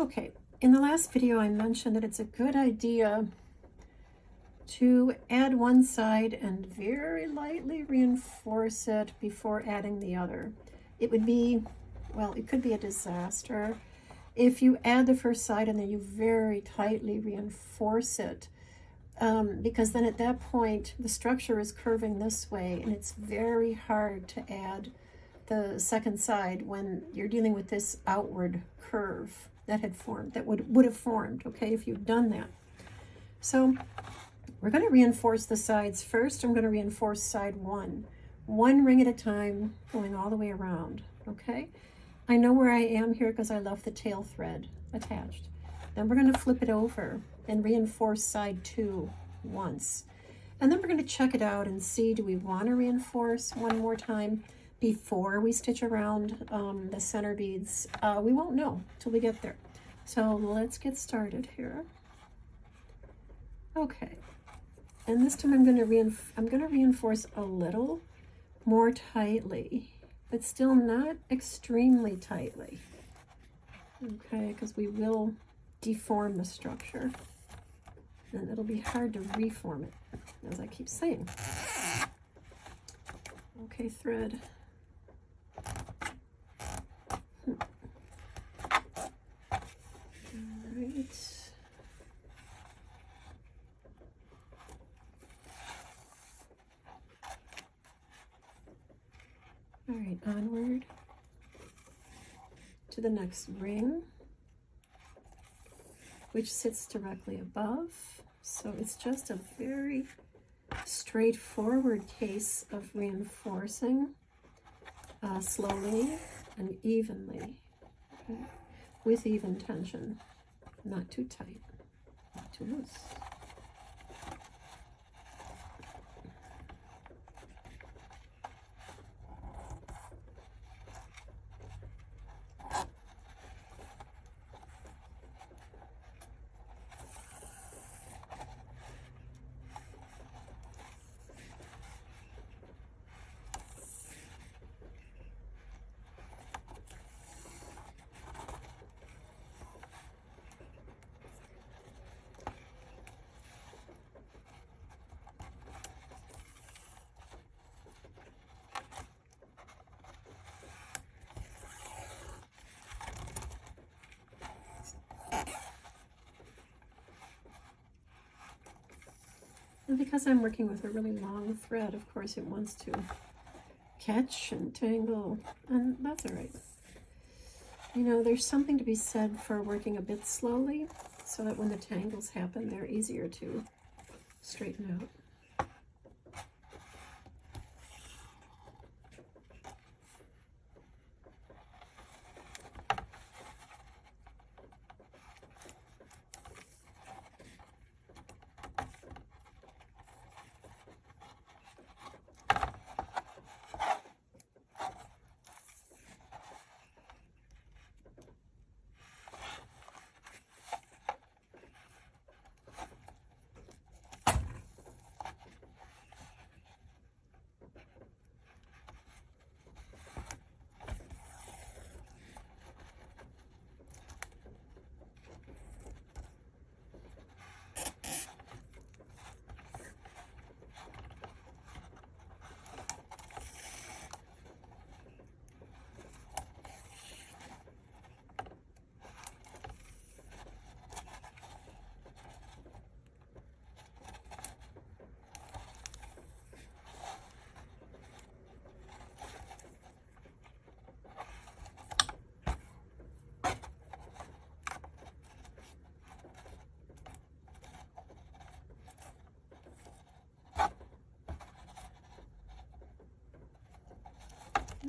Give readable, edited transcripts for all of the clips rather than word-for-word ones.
Okay, in the last video I mentioned that it's a good idea to add one side and very lightly reinforce it before adding the other. It would be, well, it could be a disaster if you add the first side and then you very tightly reinforce it, because then at that point the structure is curving this way and it's very hard to add the second side when you're dealing with this outward curve that had formed, that would have formed, okay, if you've done that. So we're going to reinforce the sides first. I'm going to reinforce side one ring at a time, going all the way around, okay? I know where I am here because I left the tail thread attached. Then we're going to flip it over and reinforce side two once. And then we're going to check it out and see, do we want to reinforce one more time before we stitch around the center beads? We won't know till we get there. So let's get started here. Okay. And this time I'm going to reinforce a little more tightly, but still not extremely tightly. Okay, because we will deform the structure, and it'll be hard to reform it, as I keep saying. Okay, thread. All right. All right, onward to the next ring, which sits directly above. So it's just a very straightforward case of reinforcing slowly and evenly, okay, with even tension, not too tight, not too loose. And because I'm working with a really long thread, of course it wants to catch and tangle, and that's all right. You know, there's something to be said for working a bit slowly so that when the tangles happen, they're easier to straighten out.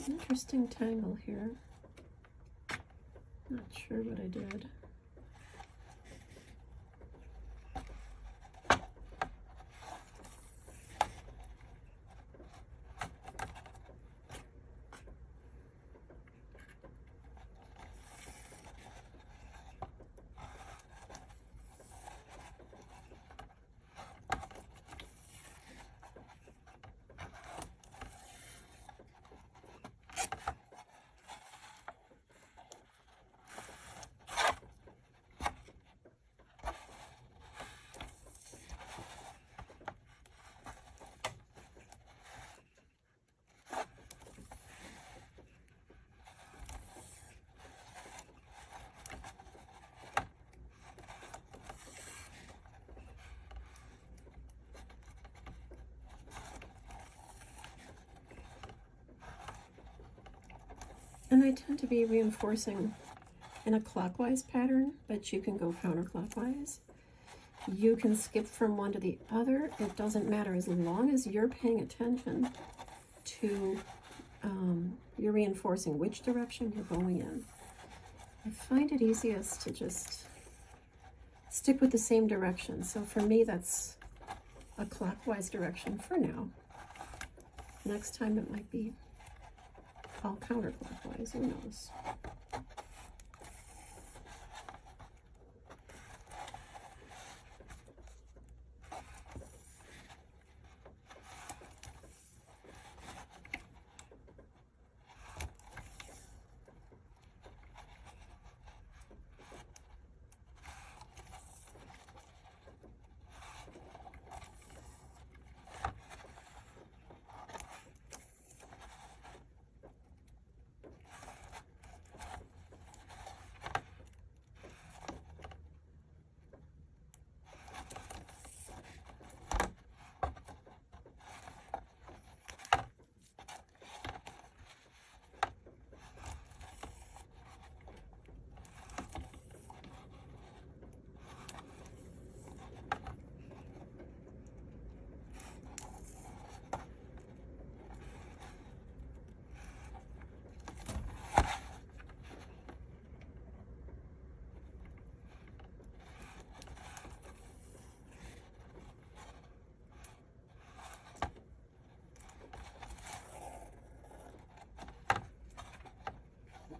Interesting tangle here. Not sure what I did. And I tend to be reinforcing in a clockwise pattern, but you can go counterclockwise. You can skip from one to the other. It doesn't matter as long as you're paying attention to, you're reinforcing which direction you're going in. I find it easiest to just stick with the same direction. So for me, that's a clockwise direction for now. Next time it might be all counterclockwise, who knows?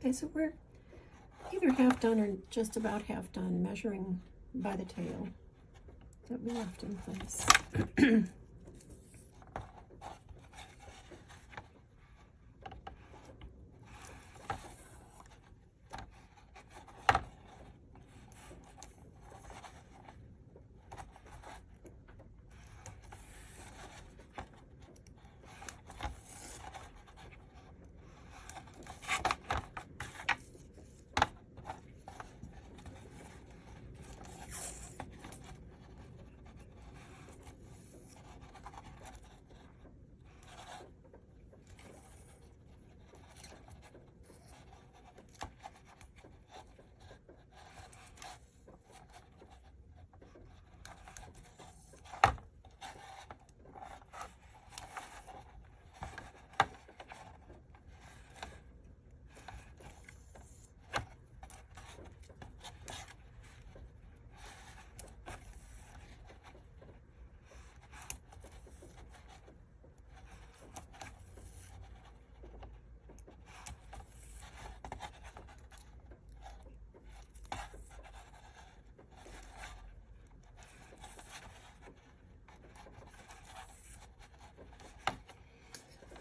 Okay, so we're either half done or just about half done measuring by the tail that we left in place.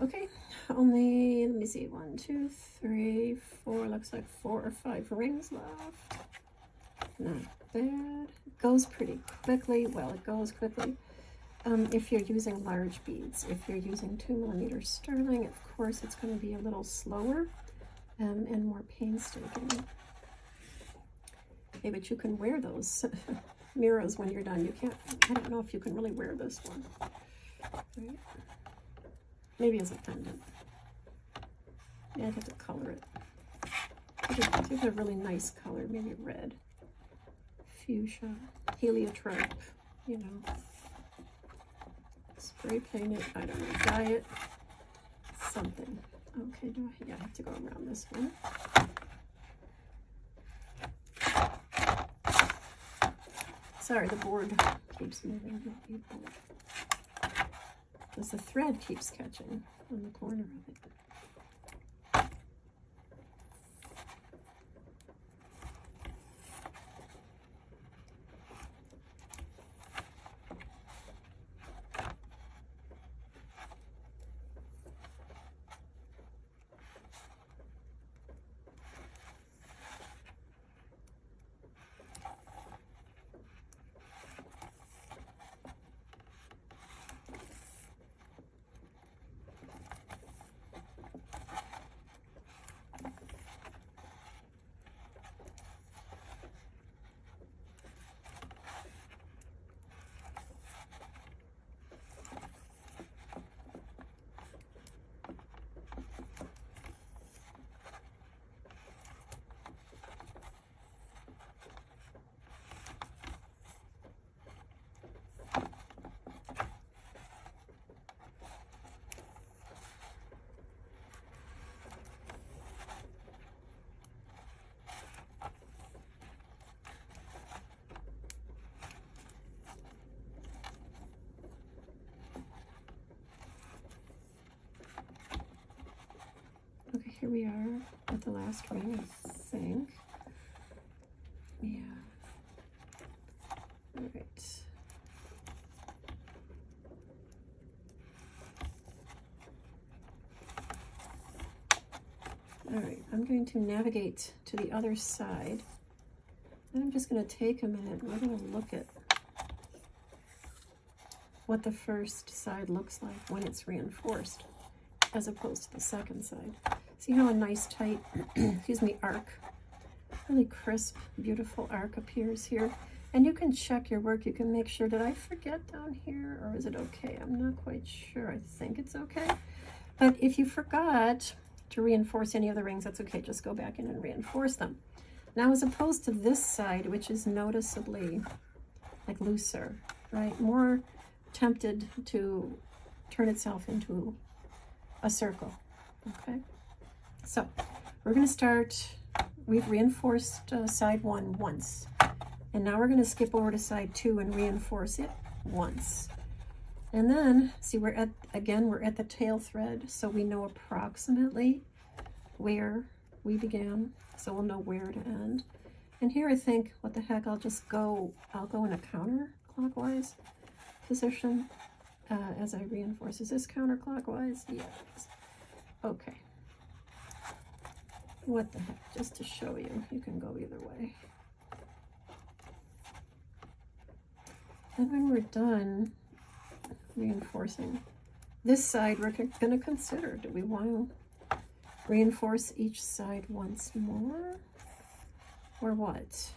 Okay, only, let me see, 1, 2, 3, 4, looks like 4 or 5 rings left. Not bad. It goes pretty quickly. Well, it goes quickly if you're using large beads. If you're using 2mm sterling, of course, it's going to be a little slower and more painstaking. Okay, but you can wear those Mirahs when you're done. You can't, I don't know if you can really wear this one. Right? Maybe as a pendant. Yeah, I'd have to color it. Give it a really nice color, maybe red, fuchsia, heliotrope, you know. Spray paint it, I don't know, dye it, something. Okay, yeah, I have to go around this one. Sorry, the board keeps moving. Because the thread keeps catching on the corner of it. Okay, here we are at the last ring, I think. Yeah. All right. All right, I'm going to navigate to the other side. And I'm just going to take a minute and we're going to look at what the first side looks like when it's reinforced as opposed to the second side. See how a nice tight, excuse me, arc, really crisp, beautiful arc appears here. And you can check your work. You can make sure, did I forget down here or is it okay? I'm not quite sure. I think it's okay. But if you forgot to reinforce any of the rings, that's okay. Just go back in and reinforce them. Now, as opposed to this side, which is noticeably like looser, right? More tempted to turn itself into a circle, okay? So we're gonna start, we've reinforced side 1 once. And now we're gonna skip over to side 2 and reinforce it once. And then, see, we're at the tail thread, so we know approximately where we began, so we'll know where to end. And here I think, what the heck, I'll go in a counterclockwise position as I reinforce. Is this counterclockwise? Yes. Okay. What the heck, just to show you, you can go either way. And when we're done reinforcing this side, we're going to consider, do we want to reinforce each side once more, or what?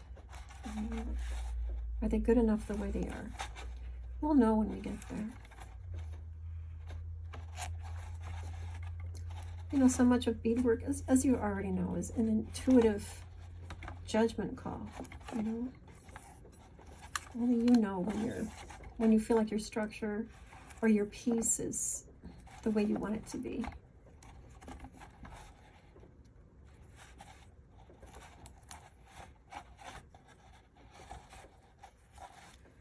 Are they good enough the way they are? We'll know when we get there. You know, so much of beadwork, as you already know, is an intuitive judgment call. You know, only you know when you feel like your structure or your piece is the way you want it to be.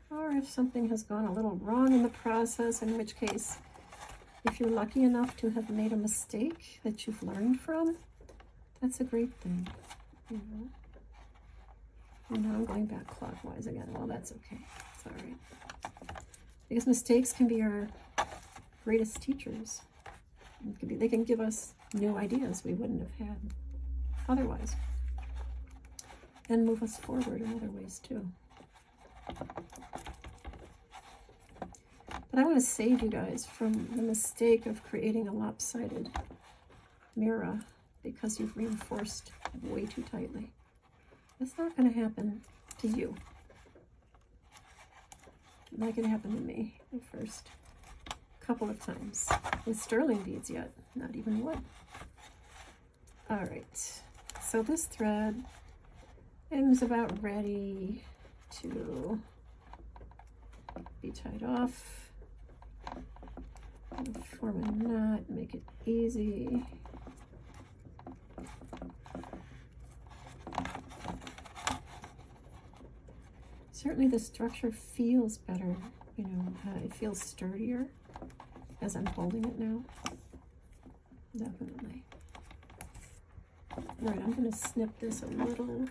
Or if something has gone a little wrong in the process, in which case, if you're lucky enough to have made a mistake that you've learned from, that's a great thing, you know. And now I'm going back clockwise again. Well, that's okay. It's all right. Because mistakes can be our greatest teachers. They can give us new ideas we wouldn't have had otherwise. And move us forward in other ways too. But I want to save you guys from the mistake of creating a lopsided Mirah because you've reinforced way too tightly. That's not going to happen to you. Not going to happen to me the first couple of times. With sterling beads yet, not even wood. All right, so this thread is about ready to be tied off. Form a knot, make it easy. Certainly the structure feels better, you know, it feels sturdier as I'm holding it now. Definitely. All right, I'm going to snip this a little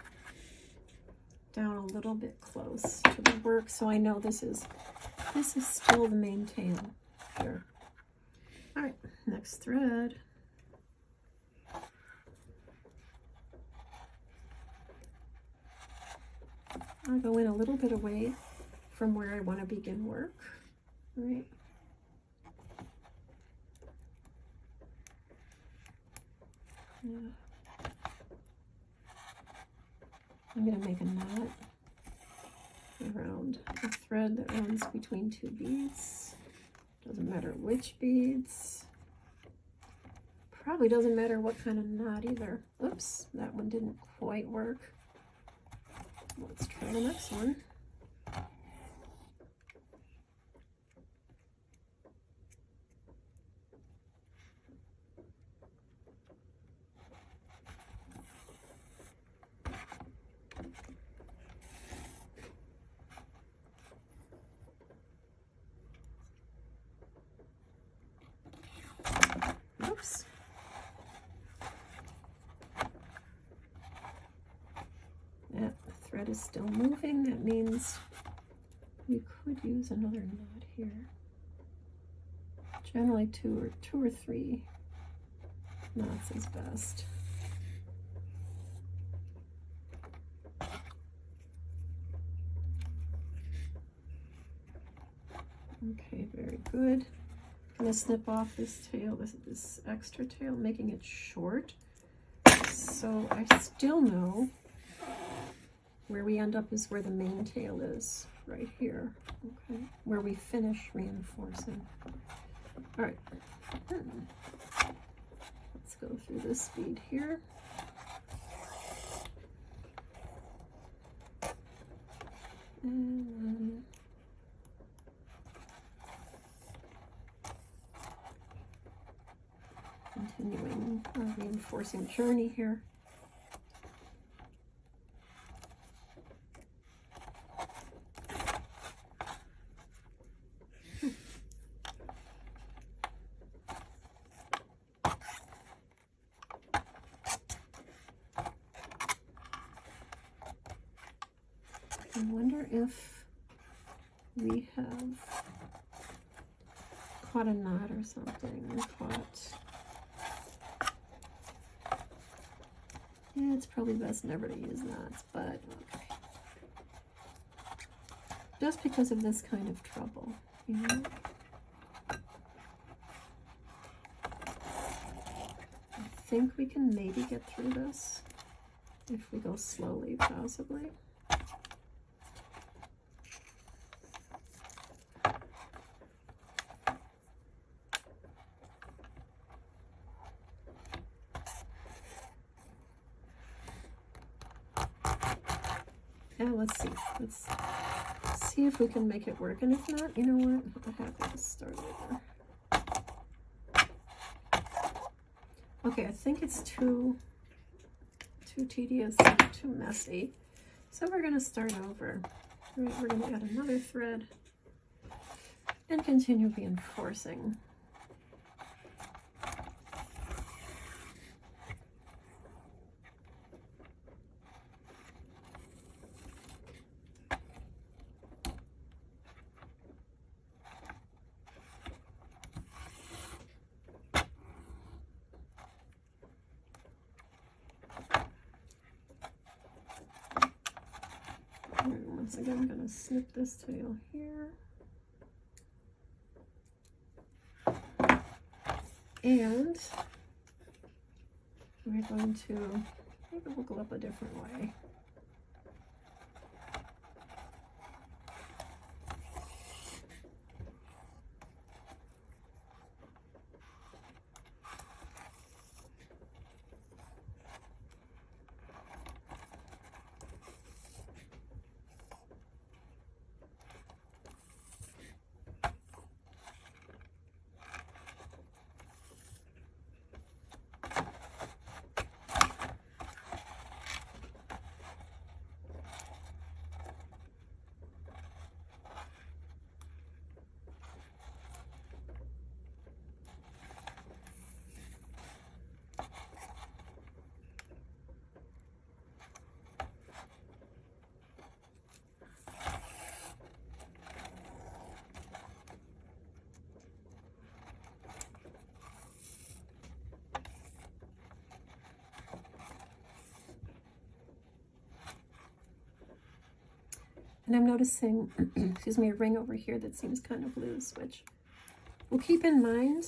down a little bit close to the work so I know this is still the main tail here. All right, next thread. I'll go in a little bit away from where I want to begin work, right? Yeah. I'm going to make a knot around a thread that runs between two beads. Doesn't matter which beads. Probably doesn't matter what kind of knot either. Oops, that one didn't quite work. Let's try the next one. Oops. thread is still moving. That means we could use another knot here. Generally two or three knots is best. Okay, very good. I'm going to snip off this tail, this extra tail, making it short. So I still know where we end up is where the main tail is, right here, okay, where we finish reinforcing. All right, let's go through this bead here. And then continuing our reinforcing journey here. I wonder if we have caught a knot or something. Yeah, it's probably best never to use knots, but okay. Just because of this kind of trouble, you know? I think we can maybe get through this if we go slowly, possibly. Yeah, let's see if we can make it work, and if not, you know what, I'll have to start over. Okay, I think it's too tedious, too messy, so we're going to start over. Right, we're going to add another thread and continue reinforcing. Once again, I'm going to snip this tail here. And we're going to, maybe we'll go up a different way. And I'm noticing, excuse me, a ring over here that seems kind of loose, which we'll keep in mind,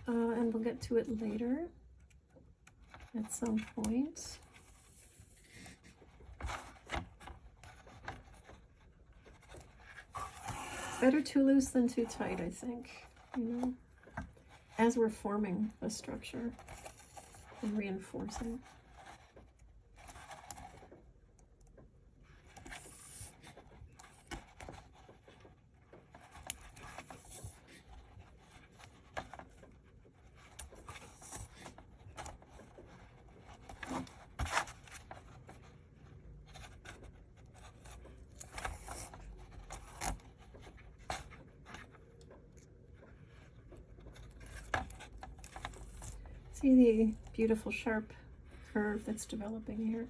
and we'll get to it later at some point. Better too loose than too tight, I think, you know, as we're forming the structure and reinforcing. See the beautiful sharp curve that's developing here.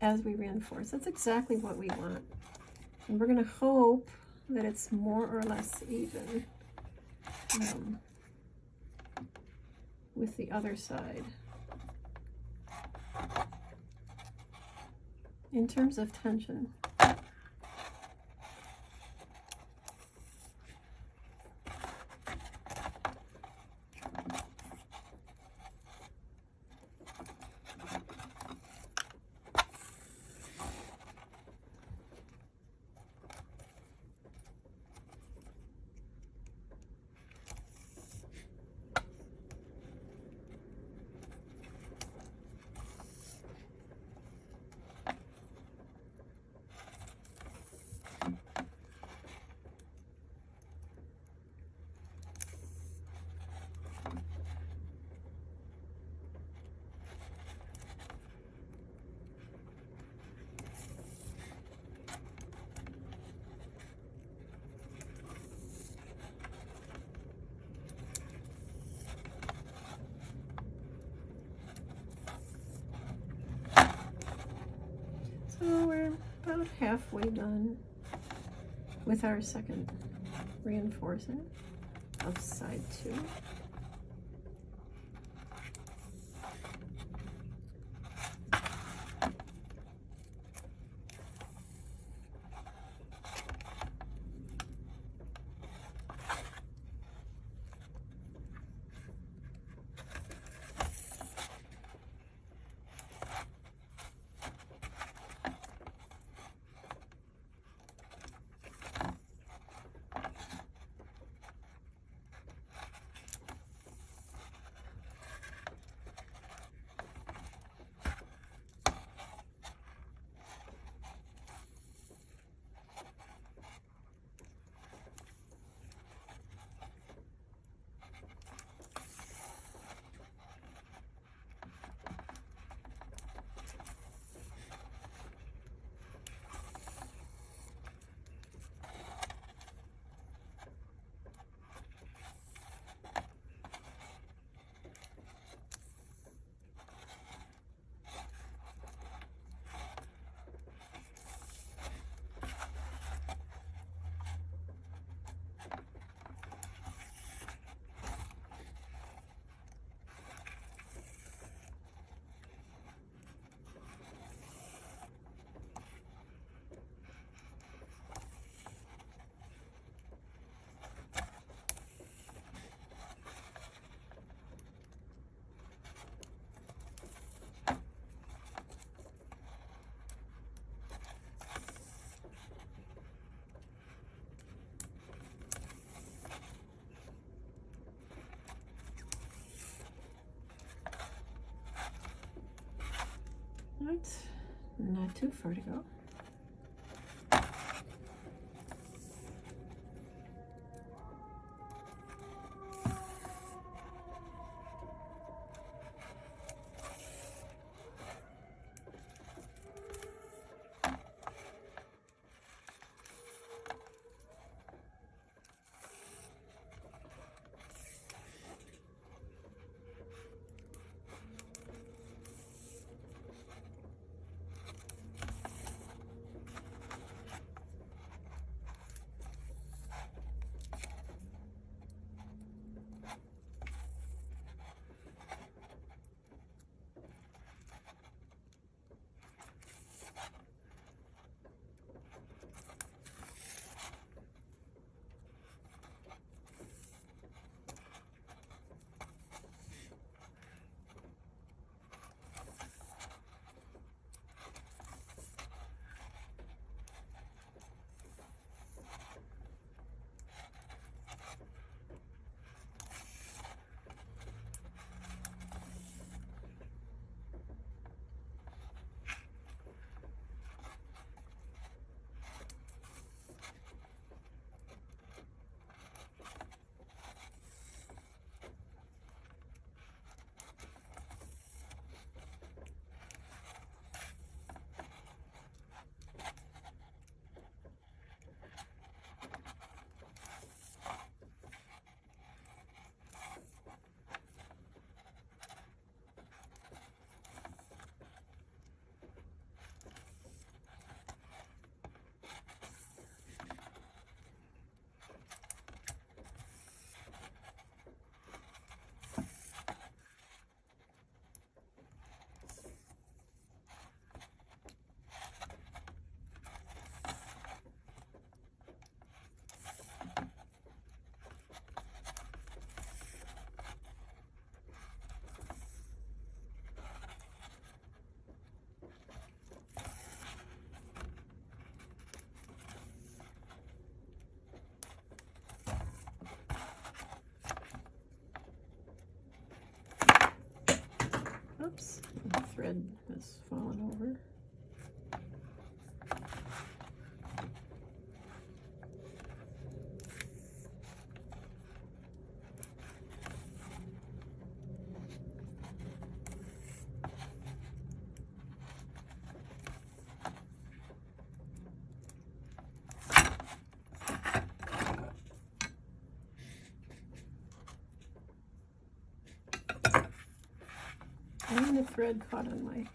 as we reinforce. That's exactly what we want. And we're going to hope that it's more or less even with the other side. In terms of tension. So we're about halfway done with our second reinforcing of side 2. Right, not too far to go. Oops, the thread has fallen over. And the thread caught on my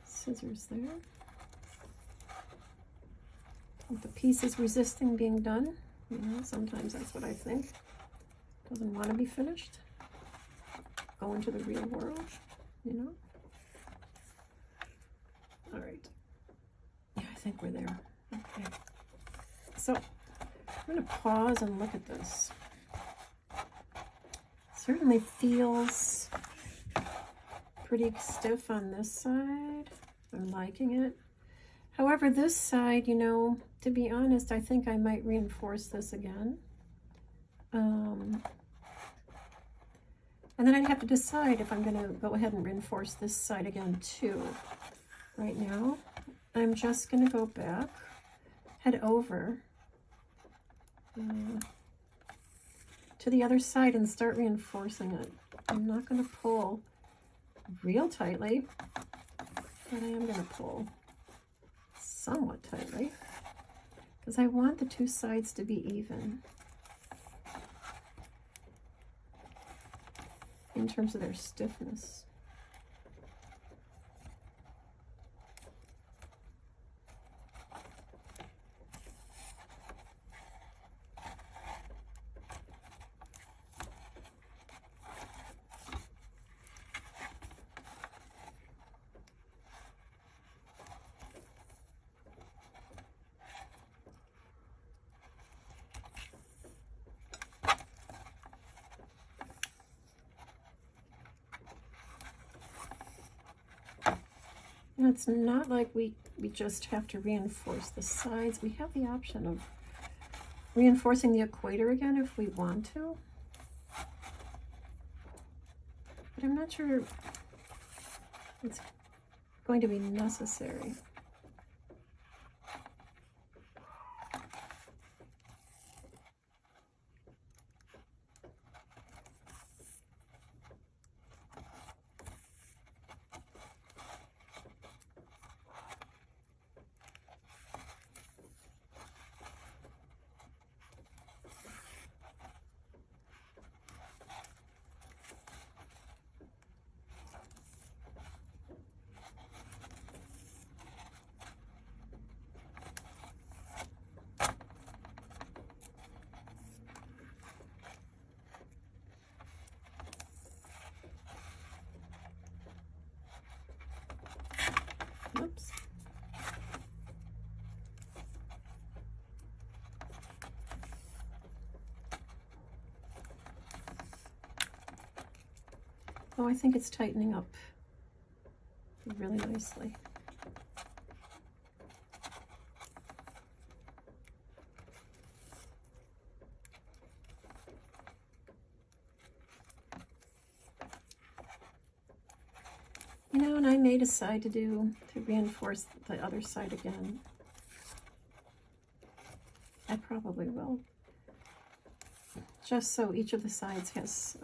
scissors there. The piece is resisting being done. You know, sometimes that's what I think. Doesn't want to be finished. Go into the real world, you know. All right. Yeah, I think we're there. Okay. So I'm going to pause and look at this. Certainly feels pretty stiff on this side. I'm liking it. However, this side, you know, to be honest, I think I might reinforce this again. And then I'd have to decide if I'm going to go ahead and reinforce this side again too. Right now, I'm just going to go back, head over to the other side and start reinforcing it. I'm not going to pull real tightly, but I am going to pull somewhat tightly because I want the two sides to be even in terms of their stiffness. And it's not like we just have to reinforce the sides. We have the option of reinforcing the equator again if we want to. But I'm not sure it's going to be necessary. Oops. Oh, I think it's tightening up really nicely. You know, and I may decide to reinforce the other side again. I probably will. Just so each of the sides has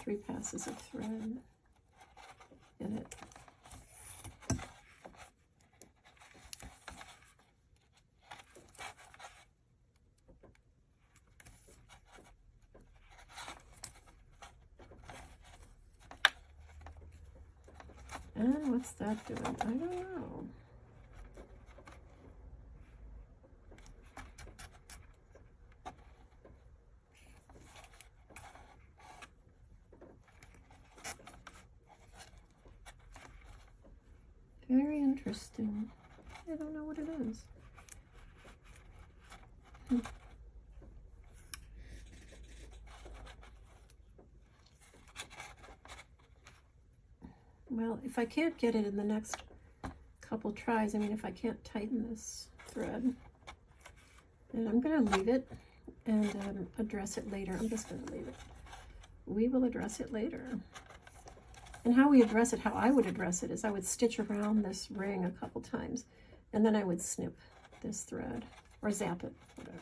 3 passes of thread in it. And what's that doing? I don't know. Very interesting. I don't know what it is. Well, if I can't get it in the next couple tries, I mean, if I can't tighten this thread, then I'm going to leave it and address it later. I'm just going to leave it. We will address it later. And how we address it, how I would address it, is I would stitch around this ring a couple times, and then I would snip this thread, or zap it, whatever.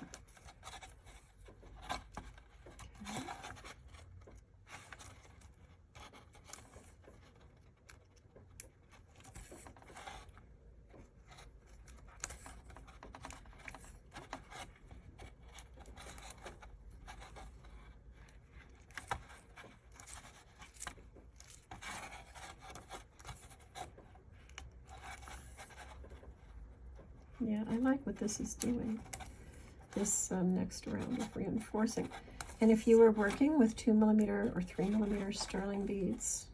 Yeah, I like what this is doing, this next round of reinforcing. And if you were working with 2mm or 3mm sterling beads,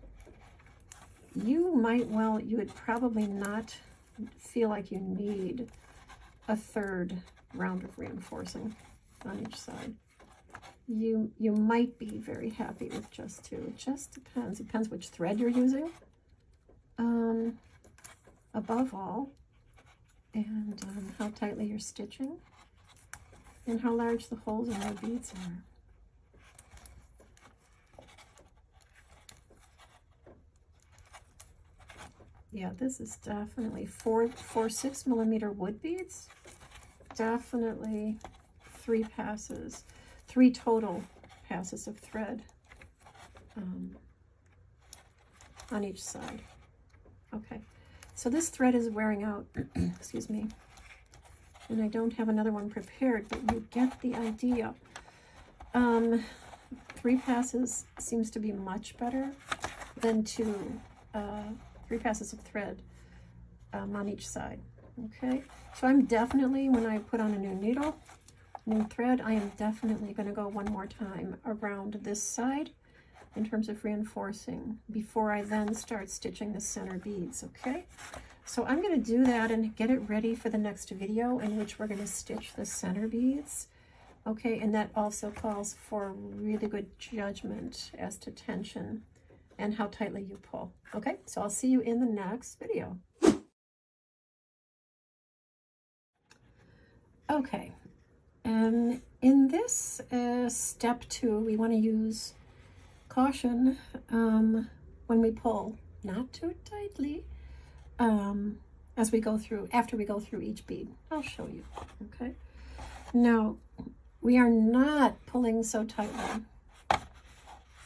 you would probably not feel like you need a third round of reinforcing on each side. You might be very happy with just 2. It just depends. It depends which thread you're using, above all, and how tightly you're stitching, and how large the holes in your beads are. Yeah, this is definitely for 6mm wood beads, definitely 3 passes, 3 total passes of thread on each side. Okay, so this thread is wearing out, excuse me, and I don't have another one prepared, but you get the idea. 3 passes seems to be much better than 2, 3 passes of thread on each side. Okay, so I'm definitely, when I put on a new needle, new thread, I am definitely going to go one more time around this side in terms of reinforcing before I then start stitching the center beads. Okay, so I'm going to do that and get it ready for the next video, in which we're going to stitch the center beads. Okay, and that also calls for really good judgment as to tension and how tightly you pull. Okay, so I'll see you in the next video. Okay, and in this step 2, we want to use caution when we pull, not too tightly, as we go through, after we go through each bead. I'll show you. Okay, now we are not pulling so tightly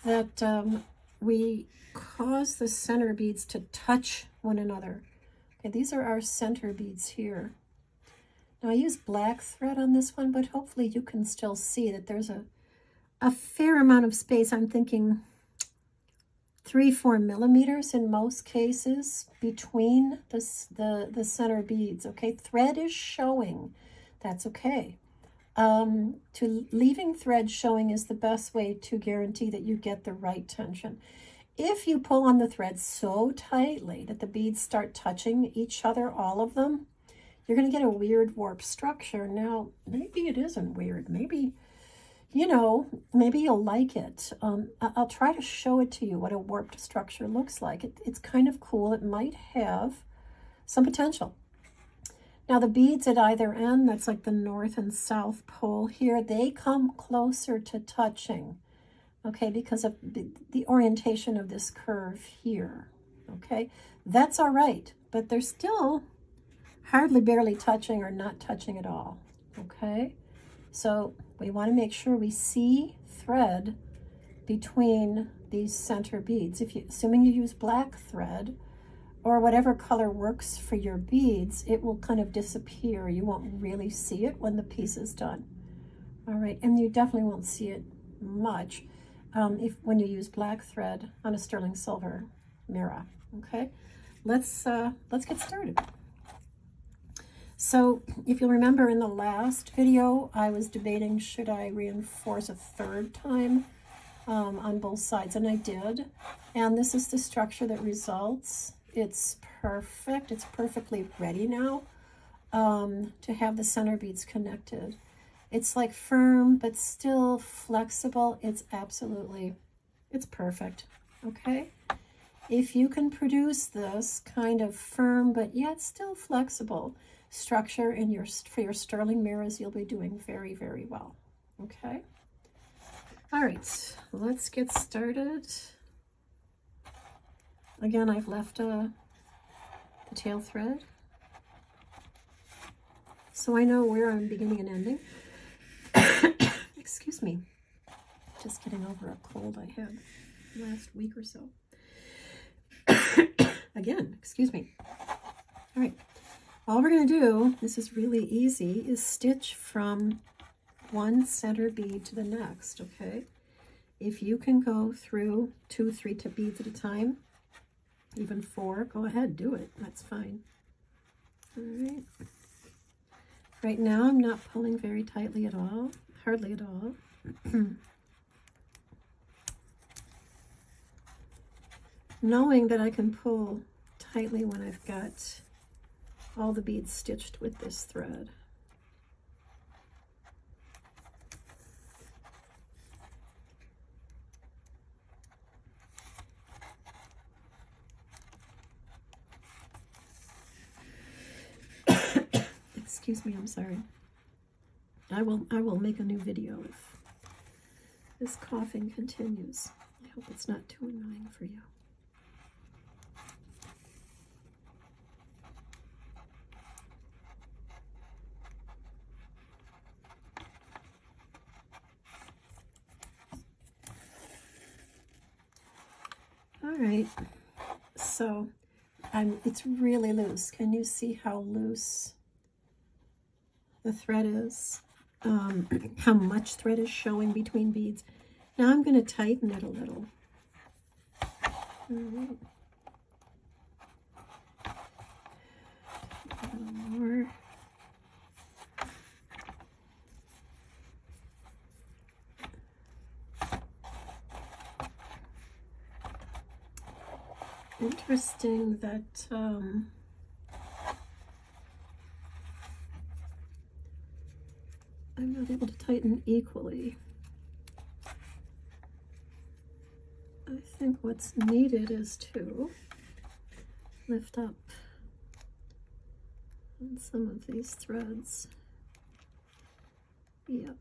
that we cause the center beads to touch one another. Okay, these are our center beads here. Now I use black thread on this one, but hopefully you can still see that there's a fair amount of space. I'm thinking 3-4 millimeters in most cases between the center beads. Okay, thread is showing. That's okay. Leaving thread showing is the best way to guarantee that you get the right tension. If you pull on the thread so tightly that the beads start touching each other, all of them, you're going to get a weird warp structure. Now, maybe it isn't weird. Maybe, you know, maybe you'll like it. I'll try to show it to you what a warped structure looks like. It's kind of cool. It might have some potential. Now the beads at either end, that's like the north and south pole here, they come closer to touching, okay, because of the orientation of this curve here, okay? That's all right, but they're still hardly barely touching or not touching at all, okay? So we want to make sure we see thread between these center beads. Assuming you use black thread, or whatever color works for your beads, it will kind of disappear. You won't really see it when the piece is done. All right, and you definitely won't see it much when you use black thread on a sterling silver Mirah. Okay, let's get started. So if you'll remember, in the last video, I was debating, should I reinforce a 3rd time on both sides, and I did. And this is the structure that results. It's perfect. It's perfectly ready now to have the center beads connected. It's like firm, but still flexible. It's perfect, okay? If you can produce this kind of firm, but yet still flexible structure for your sterling mirrors, you'll be doing very, very well, okay? All right, let's get started. Again, I've left the tail thread, so I know where I'm beginning and ending. Excuse me, just getting over a cold I had last week or so. Again, excuse me. All right, all we're going to do, this is really easy, is stitch from one center bead to the next, okay? If you can go through 2, 3 beads at a time, even 4, go ahead, do it. That's fine. All right. Right now, I'm not pulling very tightly at all, hardly at all. Knowing that I can pull tightly when I've got all the beads stitched with this thread. Excuse me, I'm sorry. I will make a new video if this coughing continues. I hope it's not too annoying for you. All right, so it's really loose. Can you see how loose the thread is? How much thread is showing between beads? Now I'm going to tighten it a little. All right. A little more. Interesting that I'm not able to tighten equally. I think what's needed is to lift up on some of these threads. Yep.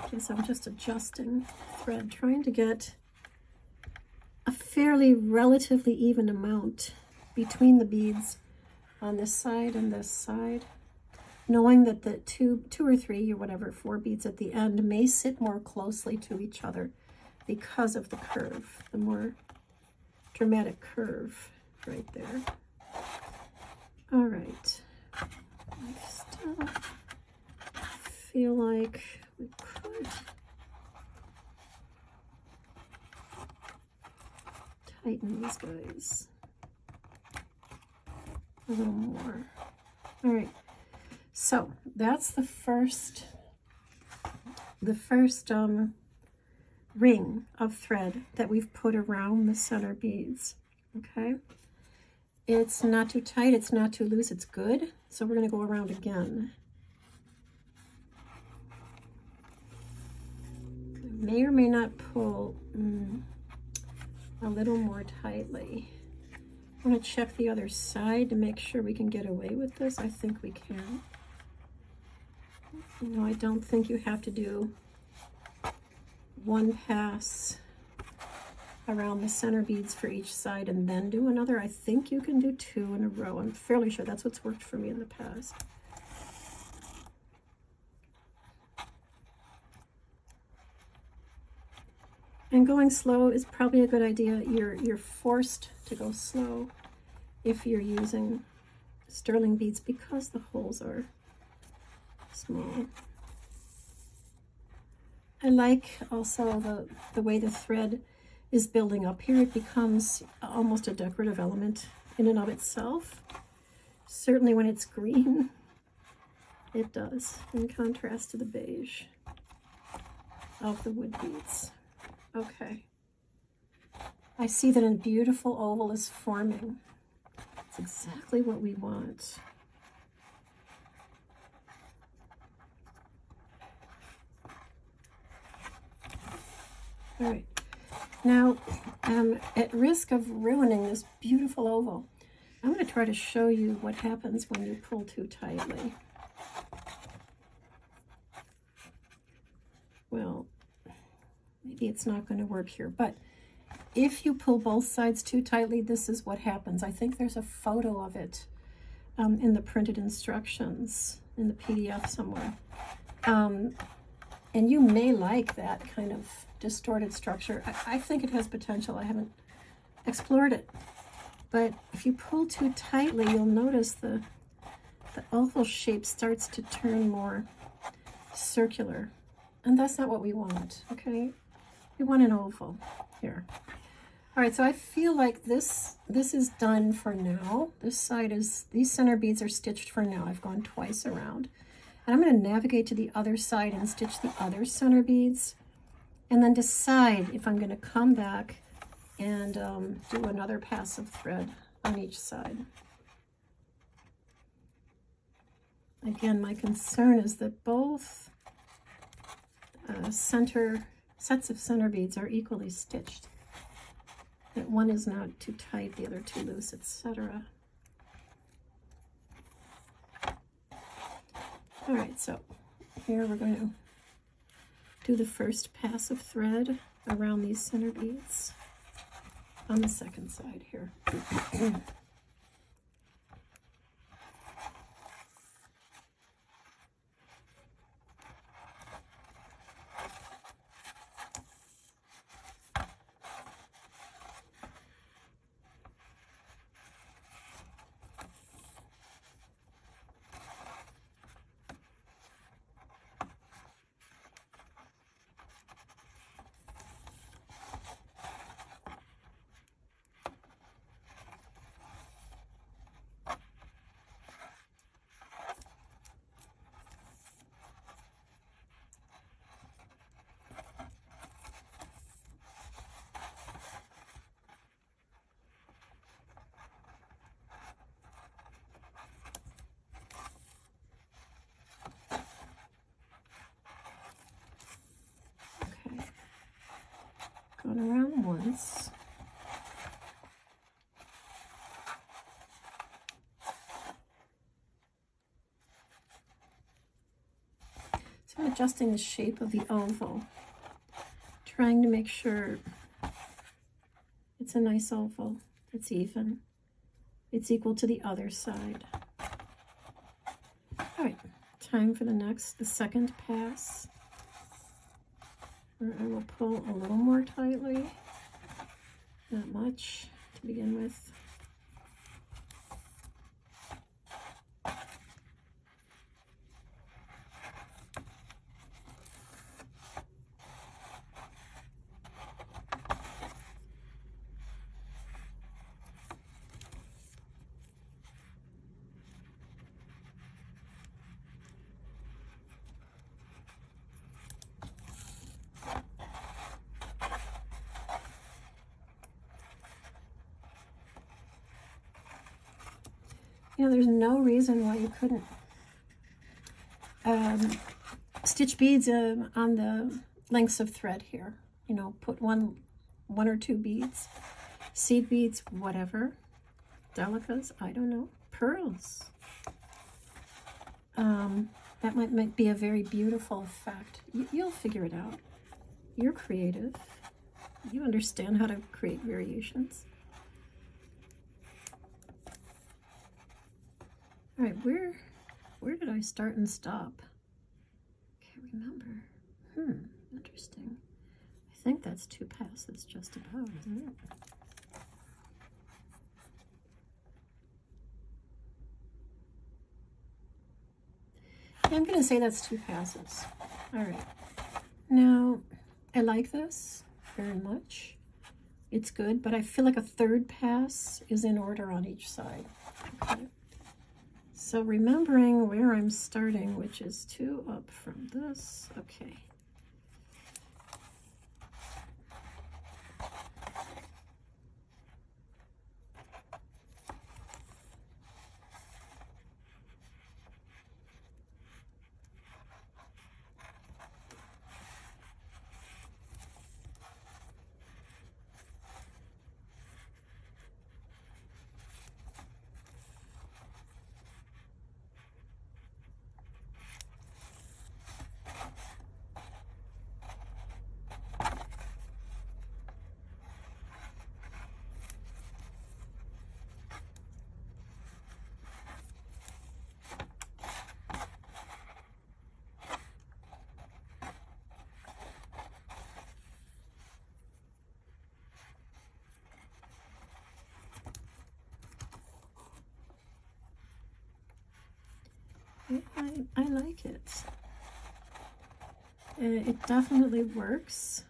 Okay, so I'm just adjusting thread, trying to get a fairly relatively even amount between the beads on this side and this side, knowing that the two or 3 or whatever, 4 beads at the end may sit more closely to each other because of the curve, the more dramatic curve right there. All right, I still feel like we could tighten these guys a little more. All right, so that's the first ring of thread that we've put around the center beads. Okay, it's not too tight, it's not too loose, it's good. So we're going to go around again. May or may not pull a little more tightly. I want to check the other side to make sure we can get away with this. I think we can. You know, I don't think you have to do one pass around the center beads for each side and then do another. I think you can do 2 in a row. I'm fairly sure that's what's worked for me in the past. And going slow is probably a good idea. You're forced to go slow if you're using sterling beads because the holes are small. I like also the way the thread is building up here. It becomes almost a decorative element in and of itself. Certainly when it's green, it does, in contrast to the beige of the wood beads. Okay, I see that a beautiful oval is forming. It's exactly what we want. All right, Now, at risk of ruining this beautiful oval, I'm going to try to show you what happens when you pull too tightly. Well, maybe it's not going to work here, but if you pull both sides too tightly, this is what happens. I think there's a photo of it in the printed instructions in the PDF somewhere. And you may like that kind of distorted structure. I think it has potential. I haven't explored it. But if you pull too tightly, you'll notice the oval shape starts to turn more circular. And that's not what we want, okay? We want an oval here. All right, so I feel like this is done for now. This side is, these center beads are stitched for now. I've gone twice around. And I'm going to navigate to the other side and stitch the other center beads, and then decide if I'm going to come back and do another pass of thread on each side. Again, my concern is that both sets of center beads are equally stitched. That one is not too tight, the other too loose, etc. All right, so here we're going to do the first pass of thread around these center beads on the second side here. Going around once. So I'm adjusting the shape of the oval, trying to make sure it's a nice oval, it's even, it's equal to the other side. All right, time for the second pass. I will pull a little more tightly, not much to begin with. You know, there's no reason why you couldn't stitch beads on the lengths of thread here. You know, put one or two beads, seed beads, whatever, delicas, I don't know, pearls. That might be a very beautiful effect. You'll figure it out. You're creative. You understand how to create variations. All right, where did I start and stop? Can't remember. Interesting. I think that's 2 passes just about, isn't it? Yeah, I'm going to say that's 2 passes. All right. Now, I like this very much. It's good, but I feel like a 3rd pass is in order on each side. Okay. So remembering where I'm starting, which is 2 up from this, okay. I like it. It definitely works.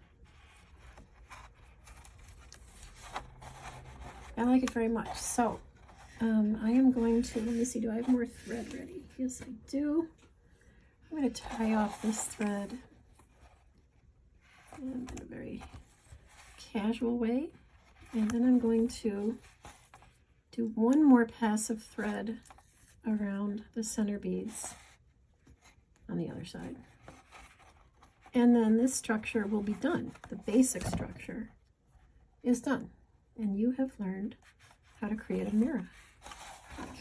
I like it very much. So I am going to, let me see, do I have more thread ready? Yes, I do. I'm going to tie off this thread in a very casual way. And then I'm going to do one more pass of thread around the center beads on the other side. And then this structure will be done. The basic structure is done. And you have learned how to create a mirror.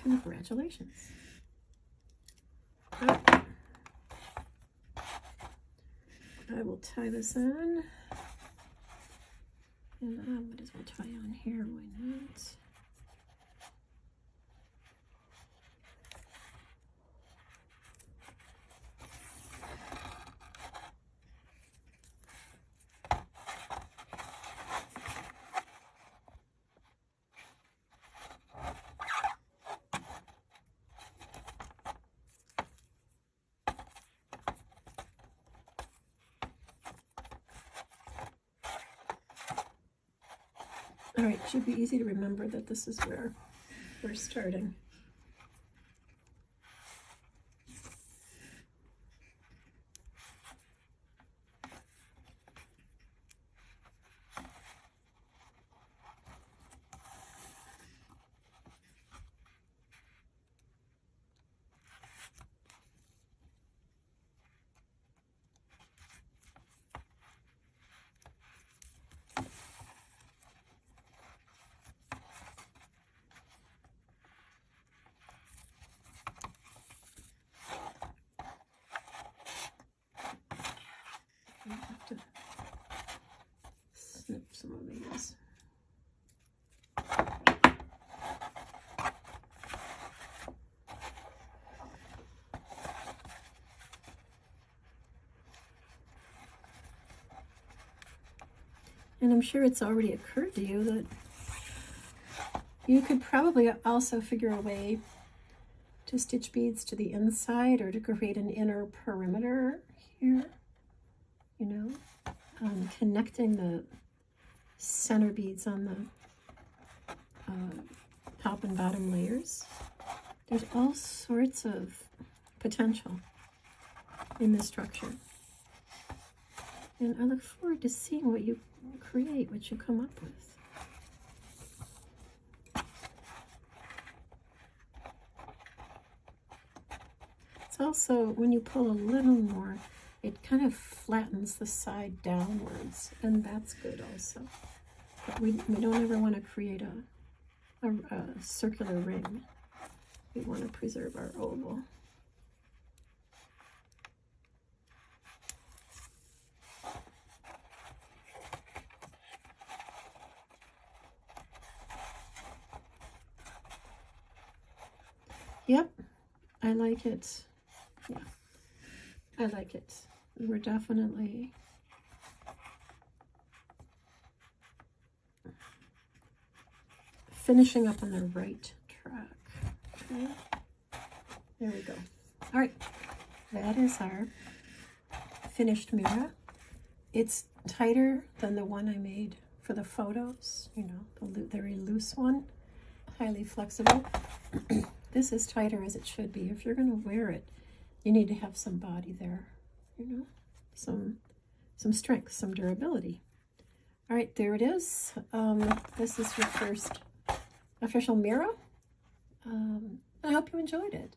Congratulations. I will tie this on. And I might as well tie on here, why not? All right, should be easy to remember that this is where we're starting. I have to snip some of these. And I'm sure it's already occurred to you that you could probably also figure a way to stitch beads to the inside or to create an inner perimeter here, you know, connecting the center beads on the top and bottom layers. There's all sorts of potential in this structure. And I look forward to seeing what you create, what you come up with. It's also, when you pull a little more, it kind of flattens the side downwards, and that's good also. But we don't ever want to create a circular ring. We want to preserve our oval. Yep, I like it. Yeah, I like it. We're definitely finishing up on the right track. Okay. There we go. All right, that is our finished Mirah. It's tighter than the one I made for the photos, you know, the very loose one, highly flexible. This is tighter as it should be. If you're going to wear it, you need to have some body there, you know, some strength, some durability. All right, there it is. This is your first official Mirah. I hope you enjoyed it.